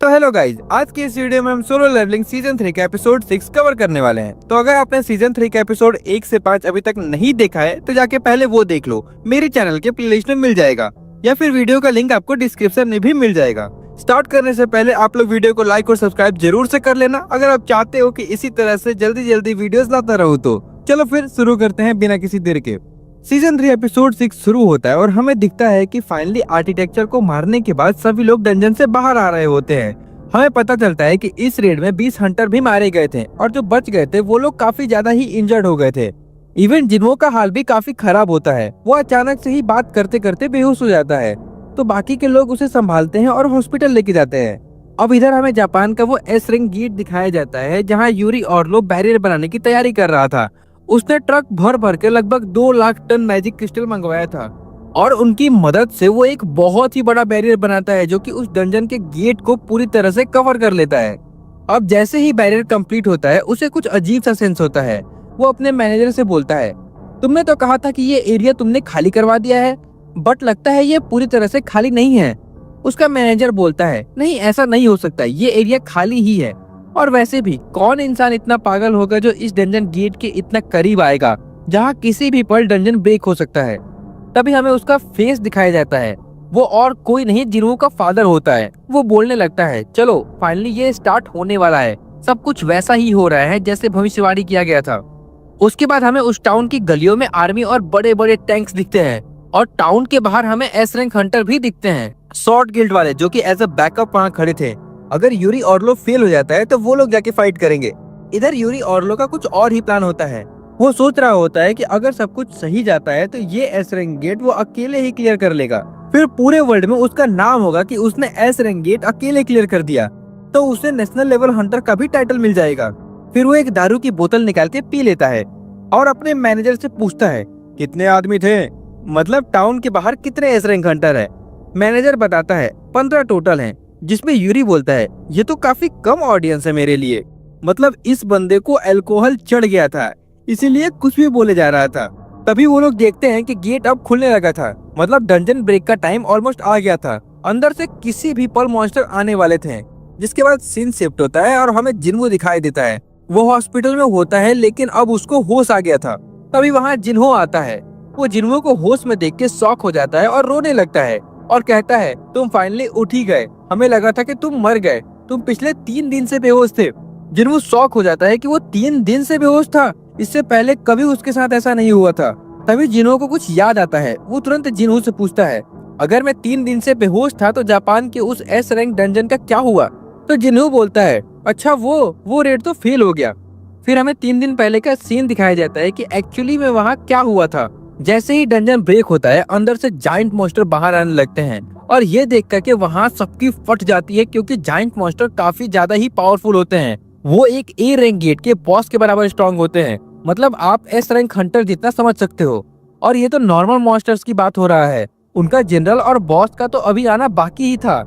तो hello guys, आज की इस वीडियो में हम सोलो लेवलिंग सीजन 3 का एपिसोड 6 कवर करने वाले हैं। तो अगर आपने सीजन 3 का एपिसोड 1 से 5 अभी तक नहीं देखा है तो जाके पहले वो देख लो, मेरे चैनल के प्लेलिस्ट में मिल जाएगा या फिर वीडियो का लिंक आपको डिस्क्रिप्शन में भी मिल जाएगा। स्टार्ट करने से पहले आप लोग वीडियो को लाइक और सब्सक्राइब जरूर से कर लेना अगर आप चाहते हो कि इसी तरह से जल्दी जल्दी वीडियोस लाता रहूं। तो चलो फिर शुरू करते हैं बिना किसी देर के। सीजन 3 एपिसोड 6 शुरू होता है और हमें दिखता है कि फाइनली आर्किटेक्चर को मारने के बाद सभी लोग डंजन से बाहर आ रहे होते हैं। हमें पता चलता है कि इस रेड में 20 हंटर भी मारे गए थे और जो बच गए थे वो लोग काफी ज्यादा ही इंजर्ड हो गए थे। इवन जिन्हो का हाल भी काफी खराब होता है, वो अचानक से ही बात करते करते बेहोश हो जाता है। तो बाकी के लोग उसे संभालते हैं और हॉस्पिटल लेके जाते हैं। अब इधर हमें जापान का वो एस रिंग गेट दिखाया जाता है जहाँ यूरी ऑर्लो बैरियर बनाने की तैयारी कर रहा था। उसने ट्रक भर भर के लगभग 2 लाख टन मैजिक क्रिस्टल मंगवाया था और उनकी मदद से वो एक बहुत ही बड़ा बैरियर बनाता है जो कि उस डंजन के गेट को पूरी तरह से कवर कर लेता है। अब जैसे ही बैरियर कंप्लीट होता है उसे कुछ अजीब सा सेंस होता है। वो अपने मैनेजर से बोलता है, तुमने तो कहा था कि ये एरिया तुमने खाली करवा दिया है, बट लगता है ये पूरी तरह से खाली नहीं है। उसका मैनेजर बोलता है, नहीं ऐसा नहीं हो सकता, ये एरिया खाली ही है। और वैसे भी कौन इंसान इतना पागल होगा जो इस डंजन गेट के इतना करीब आएगा जहाँ किसी भी पल डंजन ब्रेक हो सकता है। तभी हमें उसका फेस दिखाया जाता है। वो और कोई नहीं जिन्हो का फादर होता है। वो बोलने लगता है, चलो फाइनली ये स्टार्ट होने वाला है, सब कुछ वैसा ही हो रहा है जैसे भविष्यवाणी किया गया था। उसके बाद हमें उस टाउन की गलियों में आर्मी और बड़े बड़े टैंक्स दिखते हैं और टाउन के बाहर हमें एस रैंक हंटर भी दिखते हैं, शॉर्ट गिल्ड वाले, जो कि एज अ बैकअप वहाँ खड़े थे। अगर यूरी ऑर्लो फेल हो जाता है तो वो लोग जाके फाइट करेंगे। इधर यूरी ऑर्लो का कुछ और ही प्लान होता है। वो सोच रहा होता है कि अगर सब कुछ सही जाता है तो ये एस रैंक गेट वो अकेले ही क्लियर कर लेगा। फिर पूरे वर्ल्ड में उसका नाम होगा कि उसने एस रैंक गेट अकेले क्लियर कर दिया, तो उसे नेशनल लेवल हंटर का भी टाइटल मिल जाएगा। फिर वो एक दारू की बोतल निकाल के पी लेता है और अपने मैनेजर से पूछता है, कितने आदमी थे, मतलब टाउन के बाहर कितने एस रैंक हंटर है। मैनेजर बताता है 15 टोटल है, जिसमें यूरी बोलता है, ये तो काफी कम ऑडियंस है मेरे लिए। मतलब इस बंदे को अल्कोहल चढ़ गया था, इसीलिए कुछ भी बोले जा रहा था। तभी वो लोग देखते हैं कि गेट अब खुलने लगा था, मतलब डंजन ब्रेक का टाइम ऑलमोस्ट आ गया था। अंदर से किसी भी पल मॉन्स्टर आने वाले थे। जिसके बाद सीन शिफ्ट होता है और हमें जिन्हो दिखाई देता है। वो हॉस्पिटल में होता है लेकिन अब उसको होश आ गया था। तभी वहाँ जिन्हो आता है। वो जिन्हो को होश में देख के शॉक हो जाता है और रोने लगता है और कहता है, तुम फाइनली उठ ही गए, हमें लगा था कि तुम मर गए, तुम पिछले 3 दिन से बेहोश थे। जिन्हो शॉक हो जाता है कि वो 3 दिन से बेहोश था, इससे पहले कभी उसके साथ ऐसा नहीं हुआ था। तभी जिन्हो को कुछ याद आता है। वो तुरंत जिन्हो से पूछता है, अगर मैं 3 दिन से बेहोश था तो जापान के उस एस रैंक डंजन का क्या हुआ। तो जिन्हो बोलता है, अच्छा वो रेड तो फेल हो गया। फिर हमें 3 दिन पहले का सीन दिखाया जाता है कि एक्चुअली में वहाँ क्या हुआ था। जैसे ही डंजन ब्रेक होता है अंदर से जाइंट मॉन्स्टर बाहर आने लगते हैं और ये देख करके वहाँ सबकी फट जाती है, क्योंकि जाइंट मॉन्स्टर काफी ज्यादा ही पावरफुल होते हैं। वो एक ए रैंक गेट के बॉस के बराबर स्ट्रॉन्ग होते हैं, मतलब आप एस रैंक हंटर जितना समझ सकते हो। और ये तो नॉर्मल मॉन्स्टर्स की बात हो रहा है, उनका जनरल और बॉस का तो अभी आना बाकी ही था।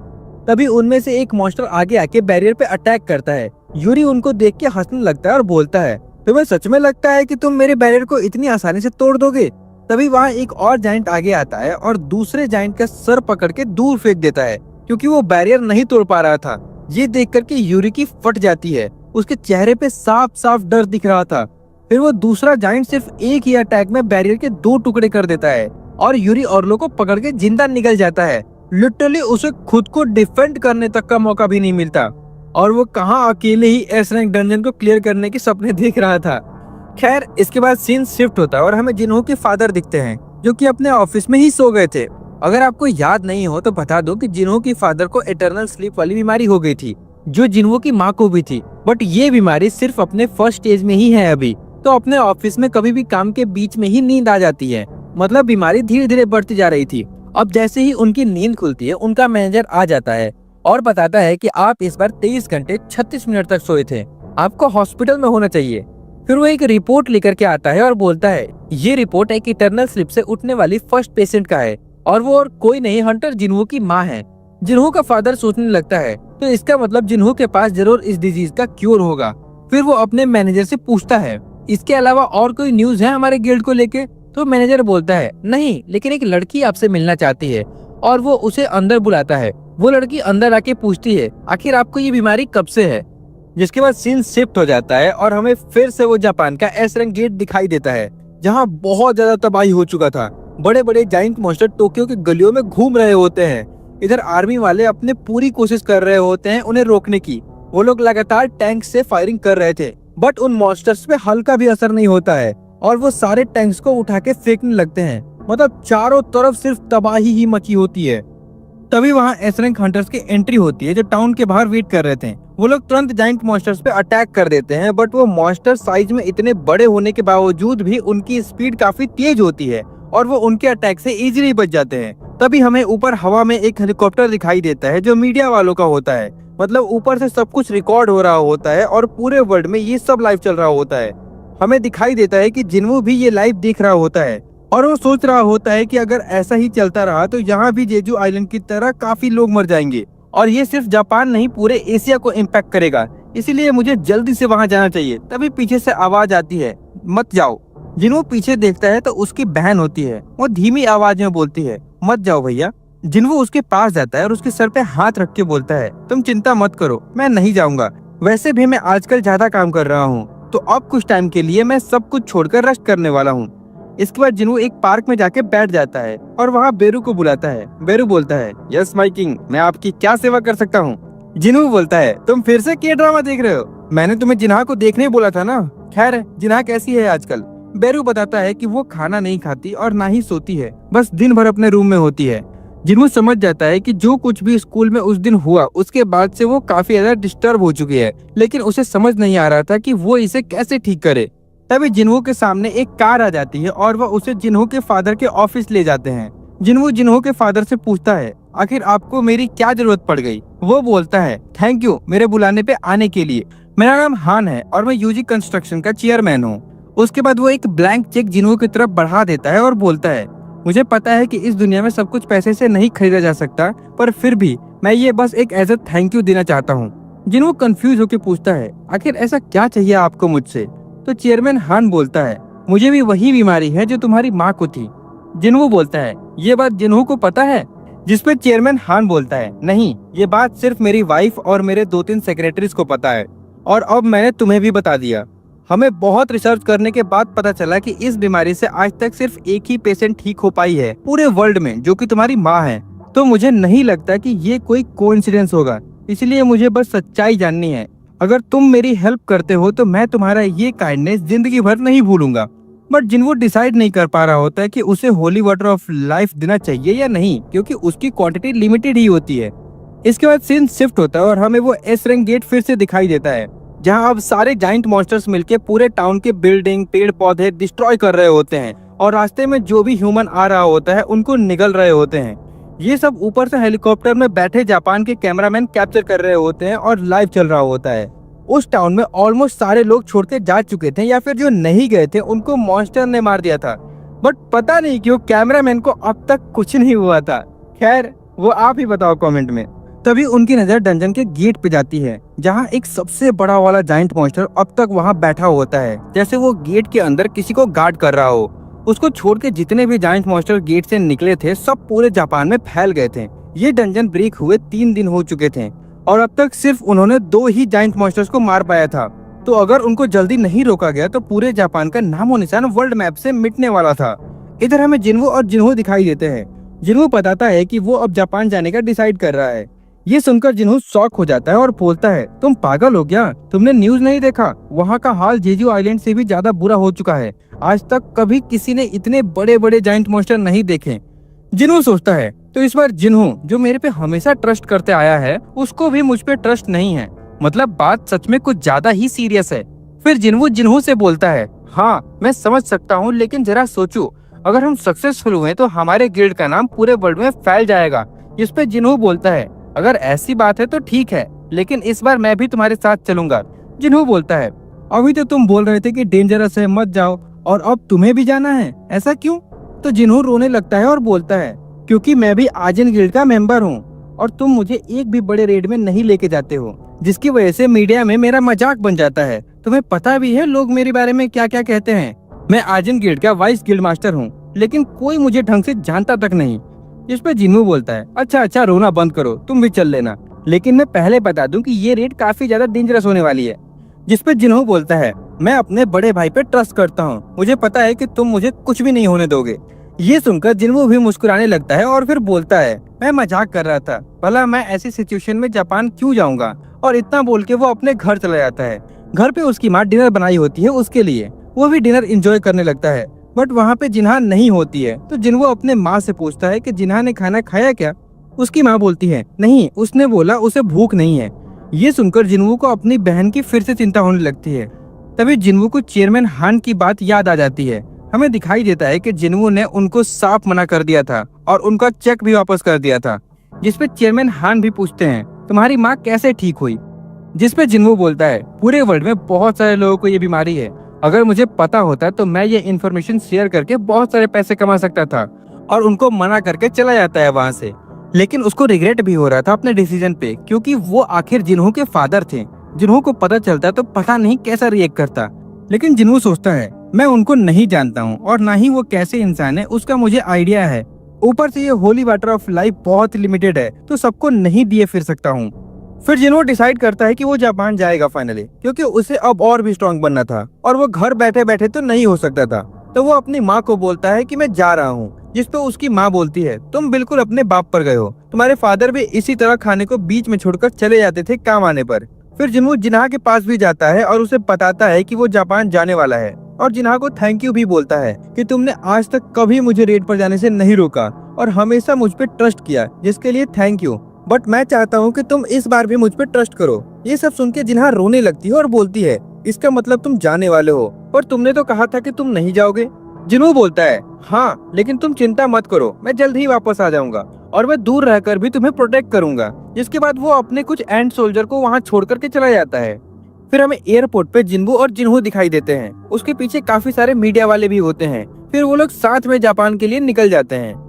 तभी उनमें से एक मॉन्स्टर आगे आके बैरियर पे अटैक करता है। यूरी उनको देख के हंसने लगता है और बोलता है, तुम्हें सच में लगता है कि तुम मेरे बैरियर को इतनी आसानी से तोड़ दोगे। तभी वहाँ एक और जाइंट आगे आता है और दूसरे जाइंट का सर पकड़ के दूर फेंक देता है, क्योंकि वो बैरियर नहीं तोड़ पा रहा था। ये देख करके यूरी की फट जाती है। उसके चेहरे पे साफ साफ डर दिख रहा था। फिर वो दूसरा जाइंट सिर्फ एक ही अटैक में बैरियर के 2 टुकड़े कर देता है और यूरी ऑर्लो को पकड़ के जिंदा निकल जाता है। लिटरली उसे खुद को डिफेंड करने तक का मौका भी नहीं मिलता और वो कहाँ अकेले ही एस रैंक डंजन को क्लियर करने के सपने देख रहा था। खैर, इसके बाद सीन शिफ्ट होता है और हमें जिन्हो के फादर दिखते हैं जो कि अपने ऑफिस में ही सो गए थे। अगर आपको याद नहीं हो तो बता दो कि जिन्हो की फादर को इटर्नल स्लीप वाली बीमारी हो गई थी, जो जिन्हो की माँ को भी थी। बट ये बीमारी सिर्फ अपने फर्स्ट स्टेज में ही है अभी, तो अपने ऑफिस में कभी भी काम के बीच में ही नींद आ जाती है। मतलब बीमारी धीरे धीरे बढ़ती जा रही थी। अब जैसे ही उनकी नींद खुलती है उनका मैनेजर आ जाता है और बताता है कि आप इस बार 23 घंटे 36 मिनट तक सोए थे, आपको हॉस्पिटल में होना चाहिए। फिर वो एक रिपोर्ट लेकर के आता है और बोलता है, ये रिपोर्ट एक इटर्नल स्लीप से उठने वाली फर्स्ट पेशेंट का है और वो और कोई नहीं हंटर जिन्हो की माँ है। जिन्हो का फादर सोचने लगता है, तो इसका मतलब जिन्हो के पास जरूर इस डिजीज का क्योर होगा। फिर वो अपने मैनेजर से पूछता है, इसके अलावा और कोई न्यूज है हमारे गिल्ड को लेके। तो मैनेजर बोलता है, नहीं, लेकिन एक लड़की आपसे मिलना चाहती है और वो उसे अंदर बुलाता है। वो लड़की अंदर आके पूछती है आखिर आपको ये बीमारी कब से है। जिसके बाद सीन शिफ्ट हो जाता है और हमें फिर से वो जापान का एस रैंक गेट दिखाई देता है, जहाँ बहुत ज्यादा तबाही हो चुका था। बड़े बड़े जाइंट मॉन्स्टर टोक्यो के गलियों में घूम रहे होते हैं। इधर आर्मी वाले अपने पूरी कोशिश कर रहे होते हैं उन्हें रोकने की। वो लोग लगातार टैंक से फायरिंग कर रहे थे, बट उन मॉन्स्टर्स पे हल्का भी असर नहीं होता है और वो सारे टैंक्स को उठा के फेंकने लगते हैं। मतलब चारों तरफ सिर्फ तबाही ही मची होती है। तभी वहाँ एस रैंक हंटर्स की एंट्री होती है जो टाउन के बाहर वेट कर रहे थे। वो लोग तुरंत जाइंट मॉन्स्टर्स पे अटैक कर देते हैं, बट वो मॉन्स्टर साइज में इतने बड़े होने के बावजूद भी उनकी स्पीड काफी तेज होती है और वो उनके अटैक से इजीली बच जाते हैं। तभी हमें ऊपर हवा में एक हेलीकॉप्टर दिखाई देता है जो मीडिया वालों का होता है। मतलब ऊपर से सब कुछ रिकॉर्ड हो रहा होता है और पूरे वर्ल्ड में ये सब लाइव चल रहा होता है। हमें दिखाई देता है कि जिन्वो भी ये लाइव देख रहा होता है और वो सोच रहा होता है कि अगर ऐसा ही चलता रहा तो यहाँ भी जेजू आइलैंड की तरह काफी लोग मर जाएंगे और ये सिर्फ जापान नहीं पूरे एशिया को इम्पैक्ट करेगा, इसीलिए मुझे जल्दी से वहाँ जाना चाहिए। तभी पीछे से आवाज आती है, मत जाओ। जिन्वो पीछे देखता है तो उसकी बहन होती है। वो धीमी आवाज में बोलती है, मत जाओ भैया। जिन्वो उसके पास जाता है और उसके सर पे हाथ रख के बोलता है, तुम चिंता मत करो, मैं नहीं जाऊंगा। वैसे भी मैं आजकल ज्यादा काम कर रहा हूँ, तो अब कुछ टाइम के लिए मैं सब कुछ छोड़कर रेस्ट करने वाला हूँ। इसके बाद जिन्वो एक पार्क में जाके बैठ जाता है और वहाँ बेरू को बुलाता है। बेरू बोलता है, यस माय किंग, मैं आपकी क्या सेवा कर सकता हूँ। जिन्वो बोलता है, तुम फिर से के ड्रामा देख रहे हो? मैंने तुम्हें जिन्हा को देखने बोला था ना। खैर, जिन्हा कैसी है आजकल? बेरू बताता है कि वो खाना नहीं खाती और ना ही सोती है, बस दिन भर अपने रूम में होती है। जिन्वो समझ जाता है कि जो कुछ भी स्कूल में उस दिन हुआ उसके बाद से वो काफी ज्यादा डिस्टर्ब हो चुकी है, लेकिन उसे समझ नहीं आ रहा था कि वो इसे कैसे ठीक करे। तभी जिन्हो के सामने एक कार आ जाती है और वह उसे जिन्हो के फादर के ऑफिस ले जाते हैं। जिन्हो के फादर से पूछता है, आखिर आपको मेरी क्या जरूरत पड़ गई? वो बोलता है, थैंक यू मेरे बुलाने पे आने के लिए। मेरा नाम हान है और मैं यूजी कंस्ट्रक्शन का चेयरमैन हूँ। उसके बाद वो एक ब्लैंक चेक जिन्हो की तरफ बढ़ा देता है और बोलता है, मुझे पता है कि इस दुनिया में सब कुछ पैसे से नहीं खरीदा जा सकता, पर फिर भी मैं ये बस एक एज अ थैंक यू देना चाहता हूँ। जिन्हो कंफ्यूज होकर पूछता है, आखिर ऐसा क्या चाहिए आपको मुझसे? तो चेयरमैन हान बोलता है, मुझे भी वही बीमारी है जो तुम्हारी माँ को थी। जिन्हो बोलता है, ये बात जिन्हो को पता है? जिसपे चेयरमैन हान बोलता है, नहीं, ये बात सिर्फ मेरी वाइफ और मेरे 2-3 सेक्रेटरीज को पता है और अब मैंने तुम्हें भी बता दिया। हमें बहुत रिसर्च करने के बाद पता चला कि इस बीमारी से आज तक सिर्फ एक ही पेशेंट ठीक हो पाई है पूरे वर्ल्ड में, जो कि तुम्हारी माँ है। तो मुझे नहीं लगता कि ये कोई कोइंसिडेंस होगा, इसलिए मुझे बस सच्चाई जाननी है। अगर तुम मेरी हेल्प करते हो तो मैं तुम्हारा ये काइंडनेस जिंदगी भर नहीं भूलूंगा। बट जिन्वो डिसाइड नहीं कर पा रहा होता है कि उसे होली वाटर ऑफ लाइफ देना चाहिए या नहीं, क्योंकि उसकी क्वांटिटी लिमिटेड ही होती है। इसके बाद सीन शिफ्ट होता है और हमें वो एस रैंक गेट फिर से दिखाई देता है, जहां अब सारे जाइंट मॉन्स्टर्स मिलके पूरे टाउन के बिल्डिंग, पेड़ पौधे डिस्ट्रॉय कर रहे होते हैं और रास्ते में जो भी ह्यूमन आ रहा होता है उनको निगल रहे होते हैं। ये सब ऊपर से हेलीकॉप्टर में बैठे जापान के कैमरामैन कैप्चर कर रहे होते हैं और लाइव चल रहा होता है। उस टाउन में ऑलमोस्ट सारे लोग छोड़ के जा चुके थे या फिर जो नहीं गए थे उनको मॉन्स्टर ने मार दिया था, बट पता नहीं क्यों कैमरामैन को अब तक कुछ नहीं हुआ था। खैर, वो आप ही बताओ कमेंट में। तभी उनकी नजर डंजन के गेट पे जाती है, जहाँ एक सबसे बड़ा वाला जाइंट मॉन्स्टर अब तक वहाँ बैठा होता है, जैसे वो गेट के अंदर किसी को गार्ड कर रहा हो। उसको छोड़ के जितने भी जाइंट मॉन्स्टर गेट से निकले थे सब पूरे जापान में फैल गए थे। ये डंजन ब्रेक हुए 3 दिन हो चुके थे और अब तक सिर्फ उन्होंने 2 ही जाइंट मॉन्स्टर्स को मार पाया था। तो अगर उनको जल्दी नहीं रोका गया तो पूरे जापान का नामो निशान वर्ल्ड मैप से मिटने वाला था। इधर हमें जिन्वो और जिन्हो दिखाई देते हैं। जिन्हो बताता है कि वो अब जापान जाने का डिसाइड कर रहा है। ये सुनकर जिन्हो शॉक हो जाता है और बोलता है, तुम पागल हो क्या? तुमने न्यूज नहीं देखा? वहाँ का हाल जेजू आइलैंड से भी ज्यादा बुरा हो चुका है। आज तक कभी किसी ने इतने बड़े बड़े जाइंट मॉन्स्टर नहीं देखे। जिन्हो सोचता है, तो इस बार जिन्हो जो मेरे पे हमेशा ट्रस्ट करते आया है उसको भी मुझ पे ट्रस्ट नहीं है। मतलब बात सच में कुछ ज्यादा ही सीरियस है। फिर जिन्हो से बोलता है, हाँ मैं समझ सकता हूँ, लेकिन जरा सोचो, अगर हम सक्सेसफुल हुए तो हमारे गिल्ड का नाम पूरे वर्ल्ड में फैल जाएगा। जिस पे जिन्हो बोलता है, अगर ऐसी बात है तो ठीक है, लेकिन इस बार मैं भी तुम्हारे साथ चलूंगा। जिन्हो बोलता है, अभी तो तुम बोल रहे थे कि डेंजरस है मत जाओ, और अब तुम्हें भी जाना है, ऐसा क्यों? तो जिन्हो रोने लगता है और बोलता है, क्योंकि मैं भी आजिन गिल्ड का मेंबर हूँ और तुम मुझे एक भी बड़े रेड में नहीं लेके जाते हो, जिसकी वजह से मीडिया में मेरा मजाक बन जाता है। तुम्हें पता भी है लोग मेरे बारे में क्या क्या कहते हैं। मैं आजिन गिल्ड का वाइस गिल्ड मास्टर हूँ, लेकिन कोई मुझे ढंग से जानता तक नहीं। जिसपे जिन्हों बोलता है, अच्छा अच्छा रोना बंद करो, तुम भी चल लेना, लेकिन मैं पहले बता दूं कि ये रेड काफी ज्यादा डेंजरस होने वाली है। जिसपे जिन्हों बोलता है, मैं अपने बड़े भाई पे ट्रस्ट करता हूँ, मुझे पता है कि तुम मुझे कुछ भी नहीं होने दोगे। ये सुनकर जिन्हों भी मुस्कुराने लगता है और फिर बोलता है, मैं मजाक कर रहा था, भला मैं ऐसी सिचुएशन में जापान क्यों जाऊंगा। और इतना बोल के वो अपने घर चला जाता है। घर पे उसकी माँ डिनर बनाई होती है उसके लिए, वो भी डिनर एंजॉय करने लगता है। बट वहाँ पे जिन्हा नहीं होती है, तो जिन्हों अपने माँ से पूछता है कि जिन्हा ने खाना खाया क्या। उसकी माँ बोलती है, नहीं, उसने बोला उसे भूख नहीं है। ये सुनकर जिन्हों को अपनी बहन की फिर से चिंता होने लगती है। तभी जिन्हों को चेयरमैन हान की बात याद आ जाती है। हमें दिखाई देता है कि जिन्हों ने उनको साफ मना कर दिया था और उनका चेक भी वापस कर दिया था। जिसपे चेयरमैन हान भी पूछते हैं, तुम्हारी माँ कैसे ठीक हुई। जिसपे जिन्हों बोलता है, पूरे वर्ल्ड में बहुत सारे लोगों को ये बीमारी है, अगर मुझे पता होता तो मैं ये इन्फॉर्मेशन शेयर करके बहुत सारे पैसे कमा सकता था। और उनको मना करके चला जाता है वहाँ से। लेकिन उसको रिग्रेट भी हो रहा था अपने डिसीजन पे, क्योंकि वो आखिर जिन्हों के फादर थे। जिन्हों को पता चलता तो पता नहीं कैसा रिएक्ट करता। लेकिन जिन्हों सोचता है, मैं उनको नहीं जानता हूँ और ना ही वो कैसे इंसान है उसका मुझे आइडिया है। ऊपर से ये होली वाटर ऑफ लाइफ बहुत लिमिटेड है, तो सबको नहीं दिए फिर सकता हूँ। फिर जिन्हों डिसाइड करता है कि वो जापान जाएगा फाइनली, क्योंकि उसे अब और भी स्ट्रॉन्ग बनना था और वो घर बैठे बैठे तो नहीं हो सकता था। तो वो अपनी माँ को बोलता है कि मैं जा रहा हूँ। जिसपे उसकी माँ बोलती है, तुम बिल्कुल अपने बाप पर गए हो, तुम्हारे फादर भी इसी तरह खाने को बीच में छोड़कर चले जाते थे काम आने पर। फिर जिन्हों जिन्हा के पास भी जाता है और उसे बताता है कि वो जापान जाने वाला है और जिन्हा को थैंक यू भी बोलता है कि तुमने आज तक कभी मुझे रेड पर जाने से नहीं रोका और हमेशा मुझ पे ट्रस्ट किया, जिसके लिए थैंक यू। बट मैं चाहता हूँ कि तुम इस बार भी मुझ पे ट्रस्ट करो। ये सब सुन के जिन्हा रोने लगती है और बोलती है, इसका मतलब तुम जाने वाले हो, पर तुमने तो कहा था कि तुम नहीं जाओगे। जिन्हों बोलता है, हाँ, लेकिन तुम चिंता मत करो, मैं जल्द ही वापस आ जाऊंगा और मैं दूर रहकर भी तुम्हें प्रोटेक्ट करूंगा। जिसके बाद वो अपने कुछ एंड सोल्जर को वहाँ छोड़ करके चला जाता है। फिर हमें एयरपोर्ट पे जिन्बू और जिन्हों दिखाई देते हैं। उसके पीछे काफी सारे मीडिया वाले भी होते हैं। फिर वो लोग साथ में जापान के लिए निकल जाते हैं।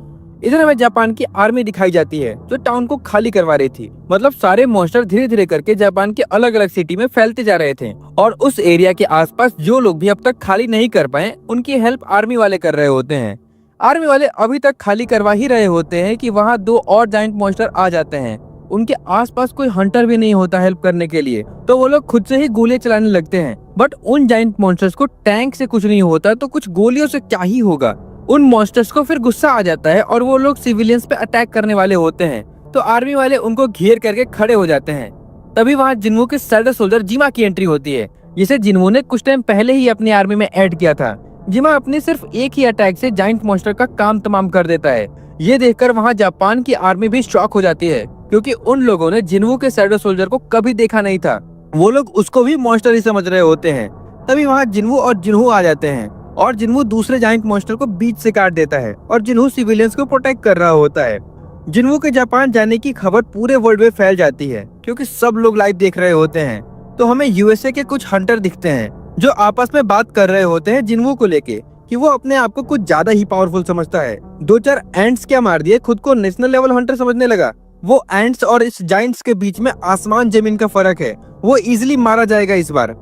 इधर हमें जापान की आर्मी दिखाई जाती है जो टाउन को खाली करवा रही थी। मतलब सारे मॉन्स्टर धीरे धीरे करके जापान के अलग अलग सिटी में फैलते जा रहे थे और उस एरिया के आसपास जो लोग भी अब तक खाली नहीं कर पाए उनकी हेल्प आर्मी वाले कर रहे होते हैं। आर्मी वाले अभी तक खाली करवा ही रहे होते हैं कि वहाँ 2 और जाइंट मॉन्स्टर आ जाते हैं। उनके आसपास कोई हंटर भी नहीं होता हेल्प करने के लिए, तो वो लोग खुद से ही गोले चलाने लगते हैं। बट उन जाइंट मॉन्स्टर्स को टैंक से कुछ नहीं होता, तो कुछ गोलियों से क्या ही होगा। उन मॉन्स्टर्स को फिर गुस्सा आ जाता है और वो लोग सिविलियंस पे अटैक करने वाले होते हैं, तो आर्मी वाले उनको घेर करके खड़े हो जाते हैं। तभी वहाँ जिन्हों के सैडो सोल्जर जिमा की एंट्री होती है, जिसे जिन्हों ने कुछ टाइम पहले ही अपनी आर्मी में ऐड किया था। जिमा अपने सिर्फ एक ही अटैक से जाइंट मॉन्स्टर का काम तमाम कर देता है। ये देखकर वहाँ जापान की आर्मी भी शॉक हो जाती है, क्योंकि उन लोगों ने जिन्हों के सैडो सोल्जर को कभी देखा नहीं था। वो लोग उसको भी मॉन्स्टर ही समझ रहे होते हैं। तभी वहाँ जिन्हों और जिन्हों आ जाते हैं और जिन्हों दूसरे जाइंट मॉन्स्टर को बीच से काट देता है और जिन्हों सिविलियंस को प्रोटेक्ट कर रहा होता है। जिन्हों के जापान जाने की खबर पूरे वर्ल्ड में फैल जाती है, क्योंकि सब लोग लाइव देख रहे होते हैं। तो हमें यूएसए के कुछ हंटर दिखते हैं जो आपस में बात कर रहे होते हैं जिन्हों को लेके कि वो अपने आप को कुछ ज्यादा ही पावरफुल समझता है। 2-4 एंट्स क्या मार दिए, खुद को नेशनल लेवल हंटर समझने लगा। वो एंट्स और इस जाइंट्स के बीच में आसमान जमीन का फर्क है, वो इजिली मारा जाएगा इस बार।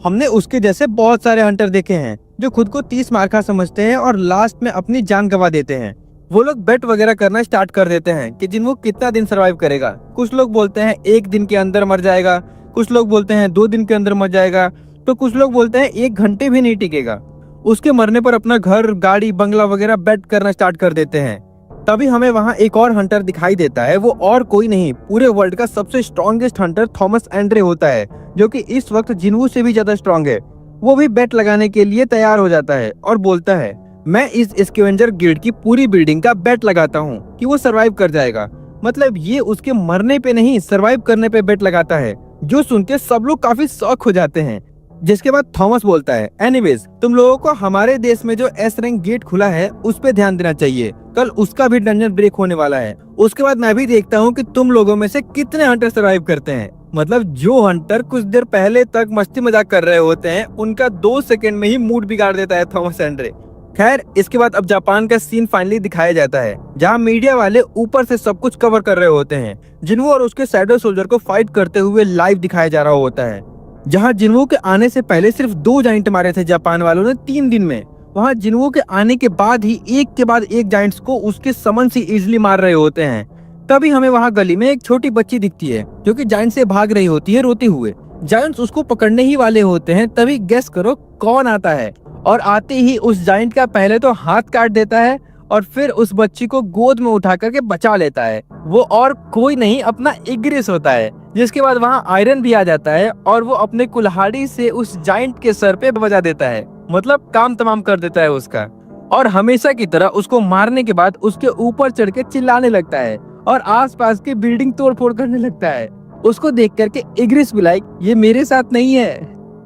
हमने उसके जैसे बहुत सारे हंटर देखे हैं जो खुद को 30 मार्का समझते हैं और लास्ट में अपनी जान गंवा देते हैं। वो लोग बेट वगैरह करना स्टार्ट कर देते हैं कि जिन्हों कितना दिन सरवाइव करेगा। कुछ लोग बोलते हैं 1 दिन के अंदर मर जाएगा, कुछ लोग बोलते हैं 2 दिन के अंदर मर जाएगा, तो कुछ लोग बोलते हैं 1 घंटे भी नहीं टिकेगा। उसके मरने पर अपना घर, गाड़ी, बंगला वगैरह बेट करना स्टार्ट कर देते हैं। तभी हमें वहाँ एक और हंटर दिखाई देता है। वो और कोई नहीं, पूरे वर्ल्ड का सबसे स्ट्रॉन्गेस्ट हंटर थॉमस एंड्रे होता है, जो कि इस वक्त जिन्हों से भी ज्यादा स्ट्रॉन्ग है। वो भी बेट लगाने के लिए तैयार हो जाता है और बोलता है, मैं इस स्कैवेंजर गिल्ड की पूरी बिल्डिंग का बेट लगाता हूँ कि वो सरवाइव कर जाएगा। मतलब ये उसके मरने पे नहीं, सरवाइव करने पे बेट लगाता है, जो सुन के सब लोग काफी शॉक हो जाते हैं। जिसके बाद थॉमस बोलता है, एनीवेज, तुम लोगों को हमारे देश में जो एस रैंक गेट खुला है उस पे ध्यान देना चाहिए, कल उसका भी डंजन ब्रेक होने वाला है। उसके बाद मैं भी देखता हूँ कि तुम लोगों में से कितने हंटर सरवाइव करते हैं। मतलब जो हंटर कुछ देर पहले तक मस्ती मजाक कर रहे होते हैं, उनका 2 सेकंड में ही मूड बिगाड़ देता है थॉमस एंड्रे। खैर, इसके बाद अब जापान का सीन फाइनली दिखाया जाता है, जहाँ मीडिया वाले ऊपर से सब कुछ कवर कर रहे होते हैं। जिन्हों और उसके शैडो सोल्जर को फाइट करते हुए लाइव दिखाया जा रहा होता है, जहाँ जिन्हों के आने से पहले सिर्फ 2 जाइंट मारे थे जापान वालों ने 3 दिन में। वहाँ जिन्हों के आने के बाद ही एक के बाद एक जायंट्स को उसके समन से इजिली मार रहे होते हैं। तभी हमें वहाँ गली में एक छोटी बच्ची दिखती है जो कि जायंट से भाग रही होती है रोते हुए। जायंट्स उसको पकड़ने ही वाले होते हैं, तभी गेस करो कौन आता है, और आते ही उस जायंट का पहले तो हाथ काट देता है और फिर उस बच्ची को गोद में उठा करके बचा लेता है। वो और कोई नहीं अपना इग्रिस होता है। जिसके बाद वहाँ आयरन भी आ जाता है और वो अपने कुल्हाड़ी से उस जायंट के सर पे बजा देता है, मतलब काम तमाम कर देता है उसका। और हमेशा की तरह उसको मारने के बाद उसके ऊपर चढ़ के चिल्लाने लगता है और आसपास की बिल्डिंग तोड़ फोड़ करने लगता है। उसको देख करके इग्रिस भी लाइक ये मेरे साथ नहीं है।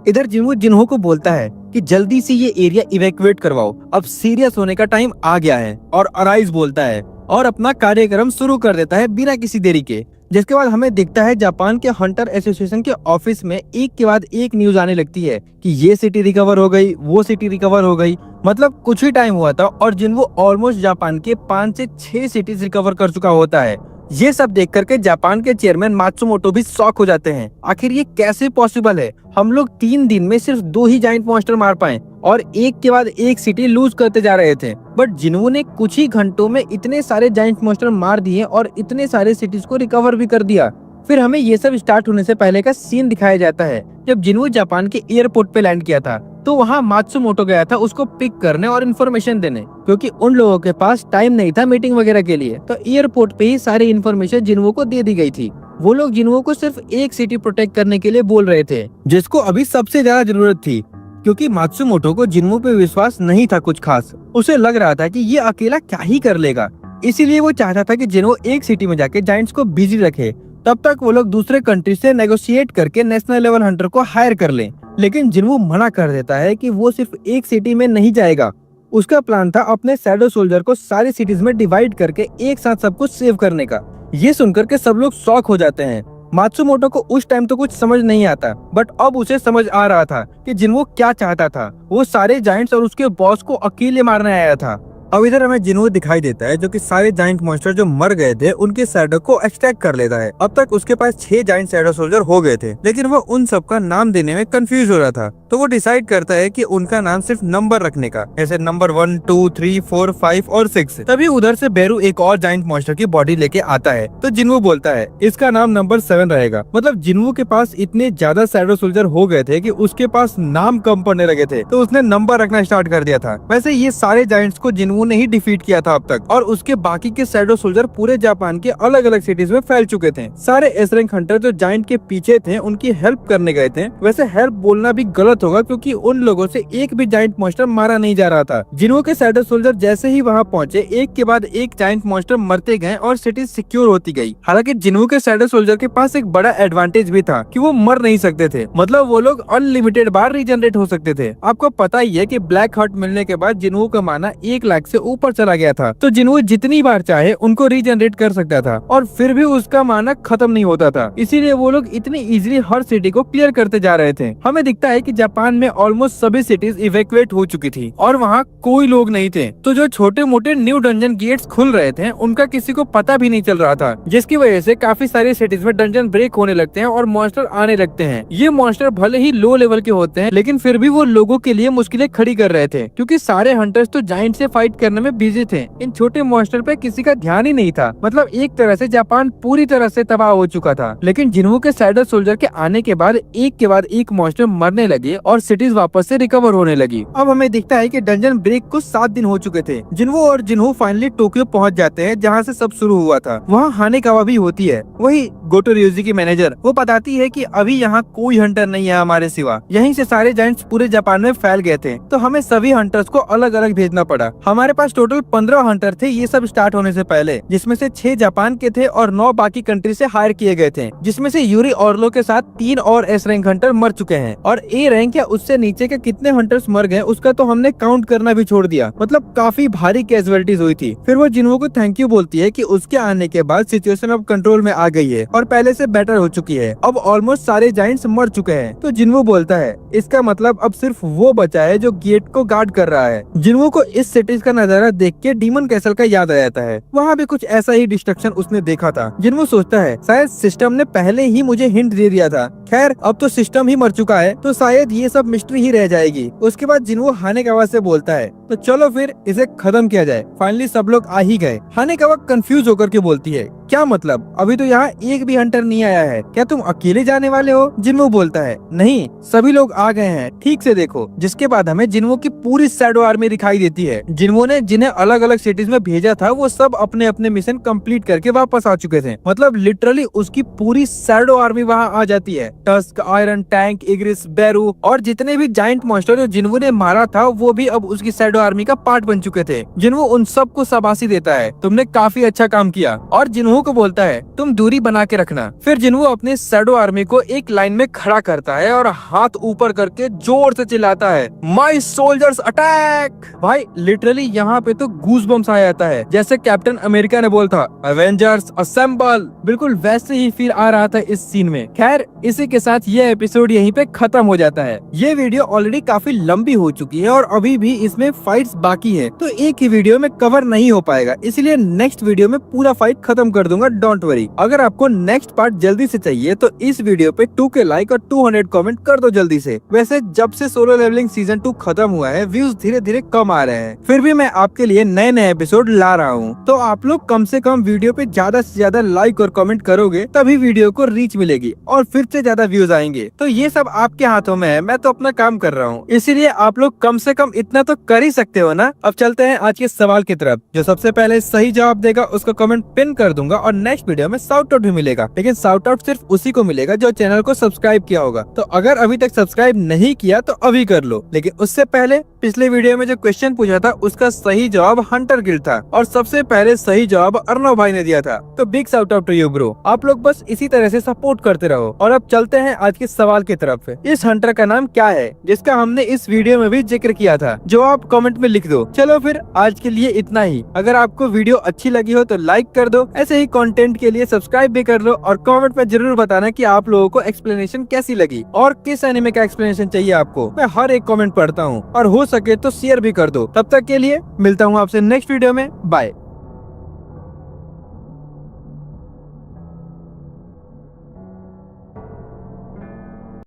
इधर जिन्हों को बोलता है कि जल्दी से ये एरिया इवैक्यूएट करवाओ, अब सीरियस होने का टाइम आ गया है। और अराइज बोलता है और अपना कार्यक्रम शुरू कर देता है बिना किसी देरी के। जिसके बाद हमें दिखता है जापान के हंटर एसोसिएशन के ऑफिस में एक के बाद एक न्यूज आने लगती है कि ये सिटी रिकवर हो गई, वो सिटी रिकवर हो गई। मतलब कुछ ही टाइम हुआ था और जिन्हों ऑलमोस्ट जापान के 5 से 6 सिटीज रिकवर कर चुका होता है। ये सब देख करके जापान के चेयरमैन मात्सुमोटो भी शॉक हो जाते हैं। आखिर ये कैसे पॉसिबल है? हम लोग 3 दिन में सिर्फ 2 ही जायंट मॉन्स्टर मार पाए और एक के बाद एक सिटी लूज करते जा रहे थे, बट जिन्होंने कुछ ही घंटों में इतने सारे जायंट मॉन्स्टर मार दिए और इतने सारे सिटीज को रिकवर भी कर दिया। फिर हमें ये सब स्टार्ट होने से पहले का सीन दिखाया जाता है जब जिन्हों जापान के एयरपोर्ट पे लैंड किया था। तो वहाँ मात्सुमोटो गया था उसको पिक करने और इन्फॉर्मेशन देने, क्योंकि उन लोगों के पास टाइम नहीं था मीटिंग वगैरह के लिए। तो एयरपोर्ट पे ही सारी इन्फॉर्मेशन जिन्हों को दे दी गई थी। वो लोग जिन्हों को सिर्फ एक सिटी प्रोटेक्ट करने के लिए बोल रहे थे, जिसको अभी सबसे ज्यादा जरूरत थी, क्योंकि मात्सुमोटो को जिन्हों पे विश्वास नहीं था कुछ खास। उसे लग रहा था कि ये अकेला क्या ही कर लेगा, इसीलिए वो चाहता था कि जिन्हों एक सिटी में जाके जायंट्स को बिजी रखे, तब तक वो लोग दूसरे कंट्री से नेगोशिएट करके नेशनल लेवल हंटर को हायर कर लें। लेकिन जिन्हों मना कर देता है कि वो सिर्फ एक सिटी में नहीं जाएगा। उसका प्लान था अपने शैडो सोल्जर को सारी सिटीज में डिवाइड करके एक साथ सब कुछ सेव करने का। ये सुनकर के सब लोग शॉक हो जाते हैं। मात्सुमोटो को उस टाइम तो कुछ समझ नहीं आता, बट अब उसे समझ आ रहा था कि जिन्हों क्या चाहता था। वो सारे जायंट्स और उसके बॉस को अकेले मारने आया था। अब इधर हमें जिन्हों दिखाई देता है जो कि सारे जायंट मॉन्स्टर जो मर गए थे उनके शैडो को एक्सट्रैक्ट कर लेता है। अब तक उसके पास 6 जायंट शैडो सोल्जर हो गए थे, लेकिन वो उन सब का नाम देने में कंफ्यूज हो रहा था। तो वो डिसाइड करता है कि उनका नाम सिर्फ नंबर रखने का, जैसे नंबर 1, 2, 3, 4, 5 और 6। तभी उधर से बेरू एक और जायंट मॉन्स्टर की बॉडी लेके आता है। तो जिन्हों बोलता है इसका नाम नंबर 7 रहेगा। मतलब जिन्हों के पास इतने ज्यादा शैडो सोल्जर हो गए थे कि उसके पास नाम कम पड़ने लगे थे, तो उसने नंबर रखना स्टार्ट कर दिया था। वैसे ये सारे जायंट्स को जिन्हों ने ही डिफीट किया था अब तक, और उसके बाकी के शैडो सोल्जर पूरे जापान के अलग अलग सिटीज में फैल चुके थे। सारे एस रैंक हंटर जो जायंट के पीछे थे उनकी हेल्प करने गए थे। वैसे हेल्प बोलना भी गलत होगा, क्योंकि उन लोगों से एक भी जायंट मॉन्स्टर मारा नहीं जा रहा था। जिन्हों के शैडो सोल्जर जैसे ही वहाँ पहुंचे, एक के बाद एक जायंट मॉन्स्टर मरते गए और सिटी सिक्योर होती गई। हालांकि जिन्हों के शैडो सोल्जर के पास एक बड़ा एडवांटेज भी था कि वो मर नहीं सकते थे, मतलब वो लोग अनलिमिटेड बार रीजनरेट हो सकते थे। आपको पता ही है कि ब्लैक हार्ट मिलने के बाद जिन्हों का माना 1 लाख से ऊपर चला गया था। तो जिन्हों जितनी बार चाहे उनको रीजनरेट कर सकता था और फिर भी उसका माना खत्म नहीं होता था। इसीलिए वो लोग इतनी इजीली हर सिटी को क्लियर करते जा रहे थे। हमें दिखता है कि जापान में ऑलमोस्ट सभी सिटीज इवैक्यूएट हो चुकी थी और वहाँ कोई लोग नहीं थे। तो जो छोटे मोटे न्यू डंजन गेट्स खुल रहे थे उनका किसी को पता भी नहीं चल रहा था, जिसकी वजह से काफी सारी सिटीज में डंजन ब्रेक होने लगते हैं और मॉन्स्टर आने लगते हैं। ये मॉन्स्टर भले ही लो लेवल के होते हैं, लेकिन फिर भी वो लोगों के लिए मुश्किलें खड़ी कर रहे थे, क्योंकि सारे हंटर्स तो जायंट से फाइट करने में बिजी थे। इन छोटे मॉन्स्टर पे किसी का ध्यान ही नहीं था। मतलब एक तरह से जापान पूरी तरह से तबाह हो चुका था। लेकिन जिन्हों के शैडो सोल्जर के आने के बाद एक के बाद एक मॉन्स्टर मरने लगे और सिटीज वापस से रिकवर होने लगी। अब हमें दिखता है कि डंजन ब्रेक को 7 दिन हो चुके थे। जिन्हों फाइनली टोक्यो पहुंच जाते हैं, जहां से सब शुरू हुआ था। वहां हानेकावा भी होती है, वही गोटो रियोजी की मैनेजर। वो बताती है कि अभी यहाँ कोई हंटर नहीं है हमारे सिवा। यहीं से सारे जायंट्स पूरे जापान में फैल गए थे, तो हमें सभी हंटर्स को अलग अलग भेजना पड़ा। हमारे पास टोटल 15 हंटर थे ये सब स्टार्ट होने से पहले, जिसमें से 6 जापान के थे और 9 बाकी कंट्री से हायर किए गए थे, जिसमें से यूरी ऑर्लो के साथ 3 और एस रैंक हंटर मर चुके हैं। और ए रैंक या उससे नीचे के कितने हंटर्स मर गए उसका तो हमने काउंट करना भी छोड़ दिया। मतलब काफी भारी कैजुअलिटीज हुई थी। फिर वो जिन्हों को थैंक यू बोलती है कि उसके आने के बाद सिचुएशन अब कंट्रोल में आ गई है और पहले से बेटर हो चुकी है। अब ऑलमोस्ट सारे जायंट्स मर चुके हैं। तो जिन्हों बोलता है इसका मतलब अब सिर्फ वो बचा है जो गेट को गार्ड कर रहा है। जिन्हों को इस सिटीज का नजारा देख के डीमन कैसल का याद आ जाता है। वहाँ भी कुछ ऐसा ही डिस्ट्रक्शन उसने देखा था। जिन्हो सोचता है शायद सिस्टम ने पहले ही मुझे हिंट दे दिया था। खैर अब तो सिस्टम ही मर चुका है तो शायद ये सब मिस्ट्री ही रह जाएगी। उसके बाद जिन्हो हानेकावा से बोलता है तो चलो फिर इसे खत्म किया जाए। फाइनली सब लोग आ ही गए। हानेकावा कंफ्यूज होकर के बोलती है क्या मतलब, अभी तो यहाँ एक भी हंटर नहीं आया है, क्या तुम अकेले जाने वाले हो? जिन्हो बोलता है नहीं, सभी लोग आ गए हैं, ठीक से देखो। जिसके बाद हमें जिन्हो की पूरी शैडो आर्मी दिखाई देती है। जिन्हो ने जिन्हें अलग अलग सिटीज में भेजा था वो सब अपने अपने मिशन कंप्लीट करके वापस आ चुके थे। मतलब लिटरली उसकी पूरी शैडो आर्मी वहाँ आ जाती है। टस्क, आयरन, टैंक, इग्रिस, बेरू और जितने भी जायंट मॉन्स्टर जो जिन्हो ने मारा था वो भी अब उसकी शैडो आर्मी का पार्ट बन चुके थे। जिन्हो उन सबको शाबाशी देता है, तुमने काफी अच्छा काम किया, और जिन्हो को बोलता है तुम दूरी बना के रखना। फिर जिन्हो अपने शैडो आर्मी को एक लाइन में खड़ा करता है और हाथ ऊपर करके जोर से चिल्लाता है माय सोल्जर्स अटैक। भाई लिटरली यहाँ पे तो गूज बम्स आ जाता है, जैसे कैप्टन अमेरिका ने बोला था एवेंजर्स असेंबल। बिल्कुल वैसे ही फील आ रहा था इस सीन में। खैर इसी के साथ ये एपिसोड यहीं पे खत्म हो जाता है। ये वीडियो ऑलरेडी काफी लंबी हो चुकी है और अभी भी इसमें फाइट्स बाकी है, तो एक ही वीडियो में कवर नहीं हो पाएगा, इसलिए नेक्स्ट वीडियो में पूरा फाइट खत्म कर दूंगा, डोंट वरी। अगर आपको नेक्स्ट पार्ट जल्दी से चाहिए तो इस वीडियो पे 2K लाइक और 200 कमेंट कर दो जल्दी से। वैसे जब से सोलो लेवलिंग सीजन 2 खत्म हुआ है व्यूज धीरे धीरे कम आ रहे हैं, फिर भी मैं आपके लिए नए नए एपिसोड ला रहा हूँ। तो आप लोग कम से कम वीडियो पे ज्यादा से ज्यादा लाइक और कमेंट करोगे तभी वीडियो को रीच मिलेगी और फिर से ज्यादा व्यूज आएंगे। तो ये सब आपके हाथों में है, मैं तो अपना काम कर रहा हूँ, इसीलिए आप लोग कम से कम इतना तो कर ही सकते हो ना। अब चलते हैं आज के सवाल की तरफ। जो सबसे पहले सही जवाब देगा उसको कमेंट पिन कर दूंगा और नेक्स्ट वीडियो में शाउट आउट भी मिलेगा, लेकिन शाउट आउट सिर्फ उसी को मिलेगा जो चैनल को सब्सक्राइब किया होगा। तो अगर अभी तक सब्सक्राइब नहीं किया तो अभी कर लो। लेकिन उससे पहले पिछले वीडियो में जो क्वेश्चन पूछा था उसका सही जवाब हंटर गिल्ड था और सबसे पहले सही जवाब अर्नव भाई ने दिया था। तो big shout out to you bro. आप लोग बस इसी तरह से सपोर्ट करते रहो। और अब चलते हैं आज के सवाल की तरफ। इस हंटर का नाम क्या है जिसका हमने इस वीडियो में भी जिक्र किया था? जो आप कमेंट में लिख दो। चलो फिर आज के लिए इतना ही। अगर आपको वीडियो अच्छी लगी हो तो लाइक कर दो, ऐसे ही कंटेंट के लिए सब्सक्राइब भी कर लो और कमेंट में जरूर बताना कि आप लोगों को एक्सप्लेनेशन कैसी लगी और किस एनिमे का एक्सप्लेनेशन चाहिए आपको। मैं हर एक कमेंट पढ़ता हूँ और हो सके तो शेयर भी कर दो। तब तक के लिए मिलता हूँ आपसे नेक्स्ट वीडियो में। बाय।